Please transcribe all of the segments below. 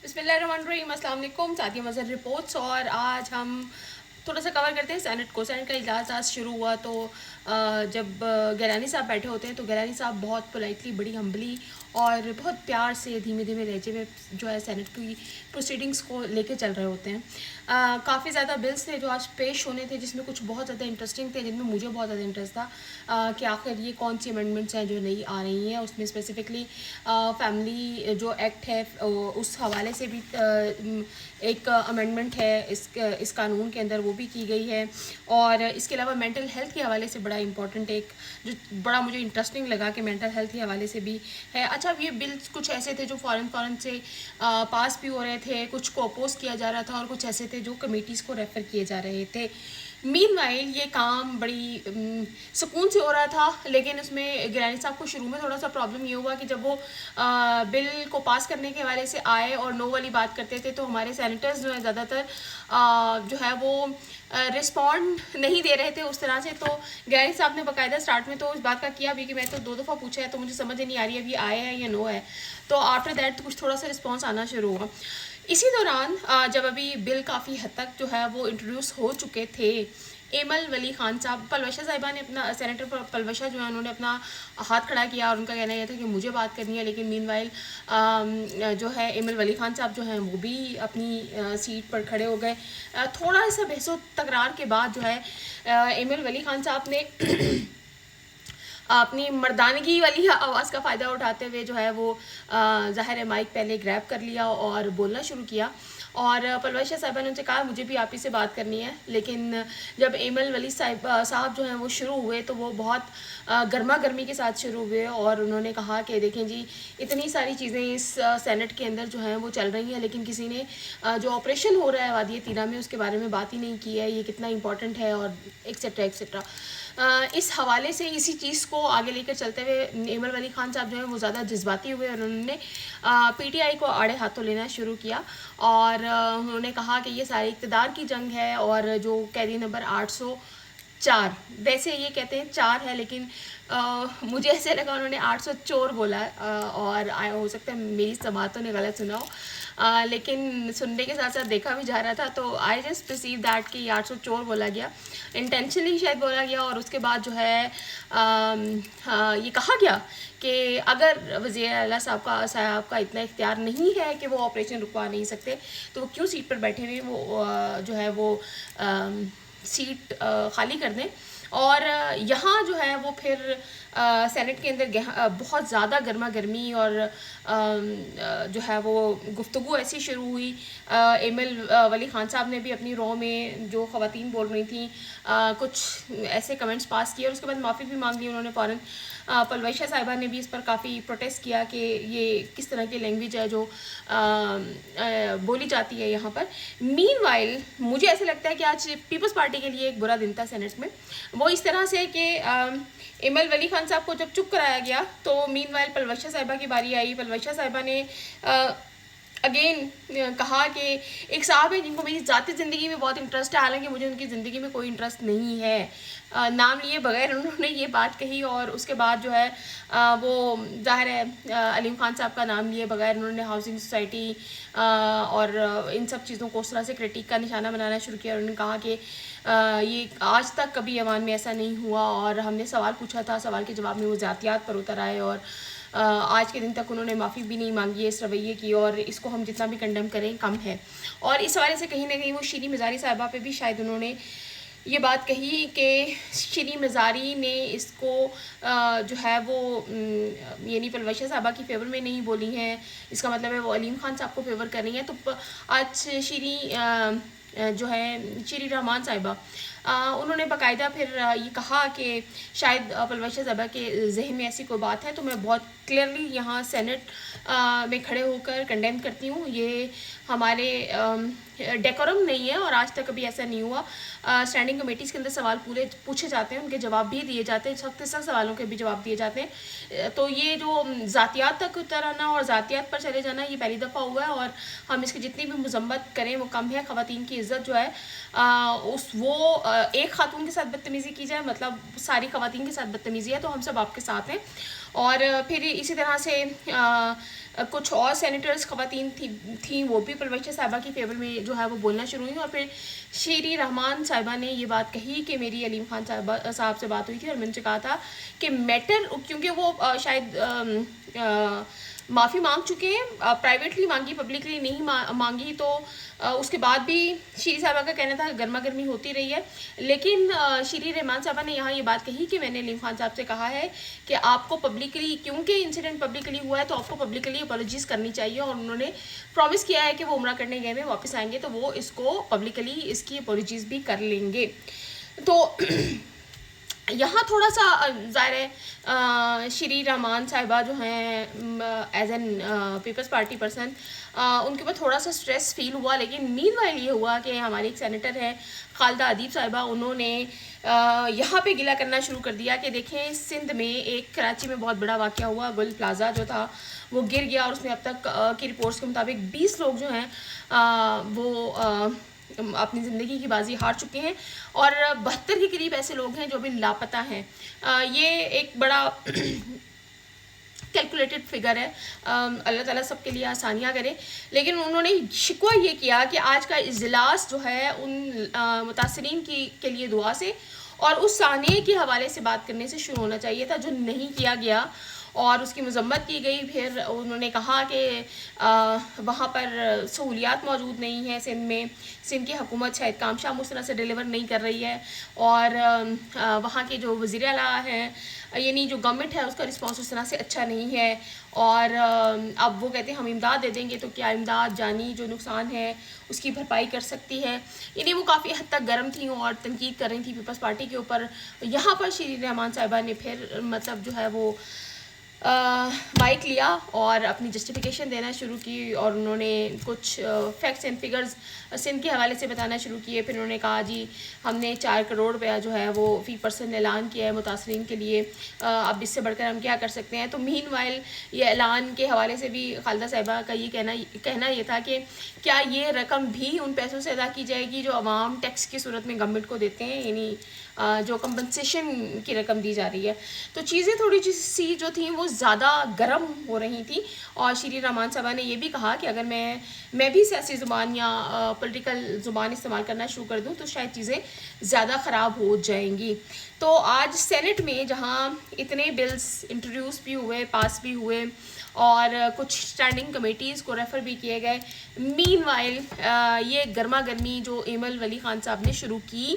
बिस्मिल्लाहिर्रहमानिर्रहीम, अस्सलाम वालेकुम। सादिया मज़हर रिपोर्ट्स। और आज हम थोड़ा सा कवर करते हैं सेनेट को। सेनेट का इजलास आज शुरू हुआ तो जब गिलानी साहब बैठे होते हैं तो गिलानी साहब बहुत पोलाइटली, बड़ी हम्बली और बहुत प्यार से धीमे धीमे लहजे में जो है सेनेट की प्रोसीडिंग्स को लेके चल रहे होते हैं। काफ़ी ज़्यादा बिल्स थे जो आज पेश होने थे, जिसमें कुछ बहुत ज़्यादा इंटरेस्टिंग थे, जिनमें मुझे बहुत ज़्यादा इंटरेस्ट था कि आखिर ये कौन सी अमेंडमेंट्स हैं जो नई आ रही हैं। उसमें स्पेसिफिकली फैमिली जो एक्ट है उस हवाले से भी एक अमेंडमेंट है इस कानून के अंदर, वो भी की गई है। और इसके अलावा मेंटल हेल्थ के हवाले से बड़ा इंपॉर्टेंट एक जो बड़ा मुझे इंटरेस्टिंग लगा कि मेंटल हेल्थ के हवाले से भी है। अच्छा, ये बिल्स कुछ ऐसे थे जो फ़ौरन से पास भी हो रहे थे, कुछ को अपोज किया जा रहा था और कुछ ऐसे थे जो कमेटीज़ को रेफ़र किए जा रहे थे। मीनवाइल ये काम बड़ी सुकून से हो रहा था, लेकिन उसमें गिलानी साहब को शुरू में थोड़ा सा प्रॉब्लम ये हुआ कि जब वो बिल को पास करने के हवाले से आए और नो वाली बात करते थे तो हमारे सैनिटर्स जो है ज़्यादातर जो है वो रिस्पॉन्ड नहीं दे रहे थे उस तरह से। तो गिलानी साहब ने बाकायदा स्टार्ट में तो इस बात का किया भी कि मैं तो 2 दफ़ा पूछा है तो मुझे समझ नहीं आ रही है अभी आया है या नो है। तो आफ्टर दैट तो कुछ थोड़ा सा रिस्पॉन्स आना शुरू हुआ। इसी दौरान जब अभी बिल काफ़ी हद तक जो है वो इंट्रोड्यूस हो चुके थे, एमल वली खान साहब, पलवशा साहिबा ने अपना, सेनेटर पलवशा जो है उन्होंने अपना हाथ खड़ा किया और उनका कहना यह था कि मुझे बात करनी है। लेकिन मीनवाइल जो है एमल वली खान साहब जो हैं वो भी अपनी सीट पर खड़े हो गए। थोड़ा सा बहसो तकरार के बाद जो है एमल वली खान साहब ने अपनी मर्दानगी वाली आवाज़ का फ़ायदा उठाते हुए जो है वो ज़ाहिर है माइक पहले ग्रैब कर लिया और बोलना शुरू किया। और पलवशा साहिबा ने उनसे कहा मुझे भी आप ही से बात करनी है। लेकिन जब एमल वली साहब जो हैं वो शुरू हुए तो वो बहुत गर्मा गर्मी के साथ शुरू हुए और उन्होंने कहा कि देखें जी, इतनी सारी चीज़ें इस सेनेट के अंदर जो हैं वो चल रही हैं, लेकिन किसी ने जो ऑपरेशन हो रहा है वादी तीरा में उसके बारे में बात ही नहीं की है, ये कितना इंपॉर्टेंट है और एक्सेट्रा एक्सेट्रा। इस हवाले से इसी चीज़ को आगे लेकर चलते हुए एमल वली खान साहब जो है वो ज़्यादा जज्बाती हुए और उन्होंने पीटीआई को आड़े हाथों लेना शुरू किया। और उन्होंने कहा कि ये सारी इक़्तिदार की जंग है और जो कैदी नंबर 804, वैसे ये कहते हैं 4 है लेकिन मुझे ऐसे लगा उन्होंने 800 चोर बोला और हो सकता है मेरी समातों ने गलत सुना हो। लेकिन सुनने के साथ साथ देखा भी जा रहा था तो आई जस्ट परसीव दैट कि 800 चोर बोला गया, इंटेंशनली शायद बोला गया। और उसके बाद जो है ये कहा गया कि अगर वज़ीर आला साहब का इतना इख्तियार नहीं है कि वो ऑपरेशन रुकवा नहीं सकते तो वो क्यों सीट पर बैठे हुए वो जो है वो सीट खाली कर दें। और यहाँ जो है वो फिर सेनेट के अंदर बहुत ज़्यादा गर्मा गर्मी और जो है वो गुफ्तगू ऐसी शुरू हुई। एमल वली खान साहब ने भी अपनी रॉ में जो ख़वातीन बोल रही थी कुछ ऐसे कमेंट्स पास किए और उसके बाद माफ़ी भी मांग ली उन्होंने फ़ौरन। पलवशा साहिबा ने भी इस पर काफ़ी प्रोटेस्ट किया कि ये किस तरह की लैंग्वेज है जो बोली जाती है यहाँ पर। मीनवाइल मुझे ऐसे लगता है कि आज पीपल्स पार्टी के लिए एक बुरा दिन था सेनेट में, वो इस तरह से कि एमल वली खान साहब को जब चुप कराया गया तो मीनवाइल पलवशा साहिबा की बारी आई। पलवशा साहिबा ने अगेन कहा कि एक साहब है जिनको मेरी ज़ाती ज़िंदगी में बहुत इंटरेस्ट है, हालांकि मुझे उनकी ज़िंदगी में कोई इंटरेस्ट नहीं है, नाम लिए बगैर उन्होंने ये बात कही। और उसके बाद जो है वो ज़ाहिर है अलीम खान साहब का नाम लिए बगैर उन्होंने हाउसिंग सोसाइटी और इन सब चीज़ों को उस तरह से क्रिटिक का निशाना बनाना शुरू किया। उन्होंने कहा कि ये आज तक कभी अवान में ऐसा नहीं हुआ और हमने सवाल पूछा था, सवाल के जवाब में वो ज़ातियात पर उतर आए और आज के दिन तक उन्होंने माफ़ी भी नहीं मांगी है इस रवैये की और इसको हम जितना भी कंडेम करें कम है। और इस हवाले से कहीं ना कहीं वो शीरी मज़ारी साहिबा पे भी शायद उन्होंने ये बात कही कि शीरी मज़ारी ने इसको जो है वो यानी पलवशा साहबा की फेवर में नहीं बोली हैं, इसका मतलब है वो अलीम खान साहब को फेवर कर रही हैं। तो आज शीरी जो है शीरी रहमान साहिबा उन्होंने बाकायदा फिर ये कहा कि शायद पलवशा साहिबा के जहन में ऐसी कोई बात है तो मैं बहुत क्लियरली यहाँ सेनेट में खड़े होकर कंडेम करती हूँ, ये हमारे डेकोरम नहीं है और आज तक कभी ऐसा नहीं हुआ। स्टैंडिंग कमेटीज़ के अंदर सवाल पूछे जाते हैं, उनके जवाब भी दिए जाते हैं, सख्त सवालों के भी जवाब दिए जाते हैं। तो ये जो ज़ातियात तक उतर आना और ज़ातियात पर चले जाना ये पहली दफ़ा हुआ है और हम इसकी जितनी भी मजम्मत करें वो कम है। ख़वातीन की इज़्ज़त जो है एक खातून के साथ बदतमीज़ी की जाए मतलब सारी ख़वातीन के साथ बदतमीज़ी है, तो हम सब आपके साथ हैं। और फिर इसी तरह से کچھ اور سینیٹرز خواتین تھیں وہ بھی پرویشا صاحبہ کی فیور میں جو ہے وہ بولنا شروع ہوئی. اور پھر شیری رحمان صاحبہ نے یہ بات کہی کہ میری علیم خان صاحب سے بات ہوئی تھی اور میں نے سے کہا تھا کہ میٹر, کیونکہ وہ شاید معافی مانگ چکے ہیں, پرائیویٹلی مانگی, پبلکلی نہیں مانگی, تو اس کے بعد بھی شیری صاحبہ کا کہنا تھا گرما گرمی ہوتی رہی ہے. لیکن شیری رحمان صاحبہ نے یہاں یہ بات کہی کہ میں نے علیم خان صاحب سے کہا ہے کہ آپ کو پبلکلی, کیونکہ انسیڈنٹ پبلکلی ہوا ہے تو آپ کو پبلکلی اپالوجیز کرنی چاہیے, اور انہوں نے پرومس کیا ہے کہ وہ عمرہ کرنے گئے میں واپس آئیں گے تو وہ اس کو پبلکلی اس کی اپالوجیز بھی کر لیں گے. تو یہاں تھوڑا سا ظاہر ہے شیری رحمان صاحبہ جو ہیں as an Peoples Party person ان کے اوپر تھوڑا سا اسٹریس فیل ہوا. لیکن مین وائل یہ ہوا کہ ہماری ایک سینیٹر ہے خالدہ ادیب صاحبہ, انہوں نے یہاں پہ گلہ کرنا شروع کر دیا کہ دیکھیں سندھ میں ایک کراچی میں بہت بڑا واقعہ ہوا, گل پلازا جو تھا وہ گر گیا اور اس میں اب تک کی رپورٹس کے مطابق 20 لوگ جو ہیں وہ اپنی زندگی کی بازی ہار چکے ہیں اور 72 کے قریب ایسے لوگ ہیں جو بھی لاپتہ ہیں. یہ ایک بڑا کیلکولیٹڈ فگر ہے, اللہ تعالیٰ سب کے لیے آسانیاں کرے. لیکن انہوں نے شکوہ یہ کیا کہ آج کا اجلاس جو ہے ان متاثرین کے لیے دعا سے اور اس سانحے کے حوالے سے بات کرنے سے شروع ہونا چاہیے تھا, جو نہیں کیا گیا اور اس کی مذمت کی گئی. پھر انہوں نے کہا کہ وہاں پر سہولیات موجود نہیں ہیں سندھ میں, سندھ کی حکومت شاید کام شام اس طرح سے ڈیلیور نہیں کر رہی ہے, اور وہاں کے جو وزیر اعلیٰ ہیں یعنی جو گورنمنٹ ہے اس کا رسپانس اس طرح سے اچھا نہیں ہے. اور اب وہ کہتے ہیں ہم امداد دے دیں گے, تو کیا امداد جانی جو نقصان ہے اس کی بھرپائی کر سکتی ہے. یعنی وہ کافی حد تک گرم تھیں اور تنقید کر رہی تھیں پیپلز پارٹی کے اوپر. یہاں پر شیری رحمان صاحبہ نے پھر مطلب جو ہے وہ مائک لیا اور اپنی جسٹیفیکیشن دینا شروع کی, اور انہوں نے کچھ فیکٹس اینڈ فگرز سندھ کے حوالے سے بتانا شروع کیے. پھر انہوں نے کہا جی ہم نے 4 کروڑ روپیہ جو ہے وہ فی پرسن اعلان کیا ہے متاثرین کے لیے, اب اس سے بڑھ کر ہم کیا کر سکتے ہیں. تو مین وائل یہ اعلان کے حوالے سے بھی خالدہ صاحبہ کا یہ کہنا یہ تھا کہ کیا یہ رقم بھی ان پیسوں سے ادا کی جائے گی جو عوام ٹیکس کی صورت میں گورنمنٹ کو دیتے ہیں, یعنی جو کمپنسیشن کی رقم دی جا رہی ہے. تو چیزیں تھوڑی سی جو تھیں وہ زیادہ گرم ہو رہی تھیں. اور شیری رحمان صاحبہ نے یہ بھی کہا کہ اگر میں بھی سیاسی زبان یا پولیٹیکل زبان استعمال کرنا شروع کر دوں تو شاید چیزیں زیادہ خراب ہو جائیں گی. تو آج سینٹ میں جہاں اتنے بلز انٹروڈیوس بھی ہوئے, پاس بھی ہوئے, اور کچھ اسٹینڈنگ کمیٹیز کو ریفر بھی کیے گئے, مین وائل یہ گرما گرمی جو ایمل ولی خان صاحب نے شروع کی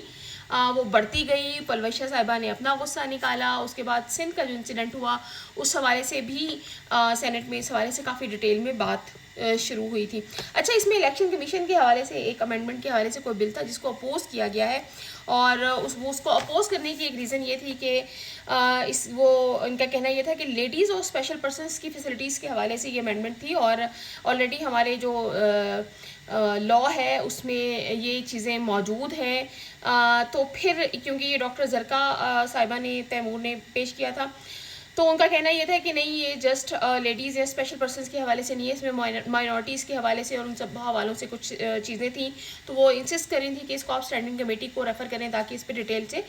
وہ بڑھتی گئی. پلویشا صاحبہ نے اپنا غصہ نکالا. اس کے بعد سندھ کا جو انسیڈنٹ ہوا اس حوالے سے بھی سینٹ میں اس حوالے سے کافی ڈیٹیل میں بات شروع ہوئی تھی. اچھا, اس میں الیکشن کمیشن کے حوالے سے ایک امینڈمنٹ کے حوالے سے کوئی بل تھا جس کو اپوز کیا گیا ہے, اور اس کو اپوز کرنے کی ایک ریزن یہ تھی کہ ان کا کہنا یہ تھا کہ لیڈیز اور اسپیشل پرسنس کی فیسلٹیز کے حوالے سے یہ امینڈمنٹ تھی, اور آلریڈی ہمارے جو لا ہے اس میں یہ چیزیں موجود ہیں. تو پھر کیونکہ یہ ڈاکٹر زرکا صاحبہ نے تیمور نے پیش کیا تھا, تو ان کا کہنا یہ تھا کہ نہیں یہ جسٹ لیڈیز یا اسپیشل پرسنس کے حوالے سے نہیں ہے, اس میں مائنورٹیز کے حوالے سے اور ان سب حوالوں سے کچھ چیزیں تھیں. تو وہ انسسٹ کر رہی تھیں کہ اس کو آپ اسٹینڈنگ کمیٹی کو ریفر کریں تاکہ اس پہ ڈیٹیل سے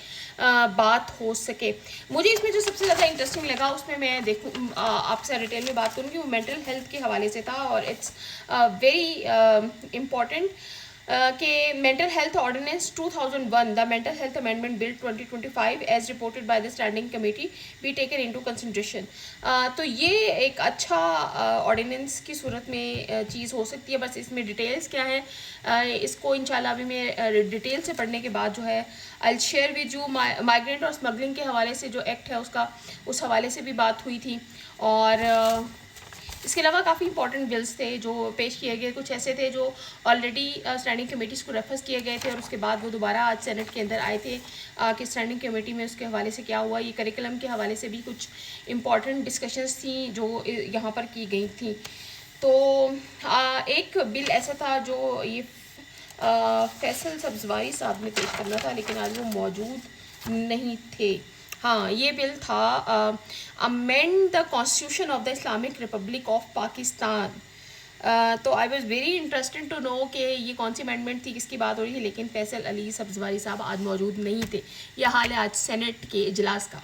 بات ہو سکے. مجھے اس میں جو سب سے زیادہ انٹرسٹنگ لگا اس میں میں دیکھوں آپ سے ڈیٹیل میں بات کروں کہ وہ مینٹل ہیلتھ کے حوالے سے تھا, اور اٹس ویری امپورٹنٹ کہ mental health ordinance 2001 the mental health amendment bill 2025 as reported by the standing committee be taken into consideration. تو یہ ایک اچھا آرڈیننس کی صورت میں چیز ہو سکتی ہے. بس اس میں ڈیٹیلز کیا ہیں اس کو انشاءاللہ ابھی میں ڈیٹیل سے پڑھنے کے بعد جو ہے I share with you. Migrant اور اسمگلنگ کے حوالے سے جو ایکٹ ہے اس حوالے سے بھی بات ہوئی تھی, اور اس کے علاوہ کافی امپورٹنٹ بلز تھے جو پیش کیے گئے. کچھ ایسے تھے جو آلریڈی اسٹینڈنگ کمیٹیز کو ریفرز کیے گئے تھے اور اس کے بعد وہ دوبارہ آج سینٹ کے اندر آئے تھے کہ اسٹینڈنگ کمیٹی میں اس کے حوالے سے کیا ہوا. یہ کریکولم کے حوالے سے بھی کچھ امپورٹنٹ ڈسکشنز تھیں جو یہاں پر کی گئی تھیں. تو ایک بل ایسا تھا جو یہ فیصل سبزواری صاحب نے پیش کرنا تھا لیکن آج وہ موجود نہیں تھے. ہاں, یہ بل تھا amend the constitution of the Islamic Republic of Pakistan. تو I was very interested to know کہ یہ کون سی امینڈمنٹ تھی, کس کی بات ہو رہی ہے, لیکن فیصل علی سبزواری صاحب آج موجود نہیں تھے. یہ حال ہے آج سینٹ کے اجلاس کا.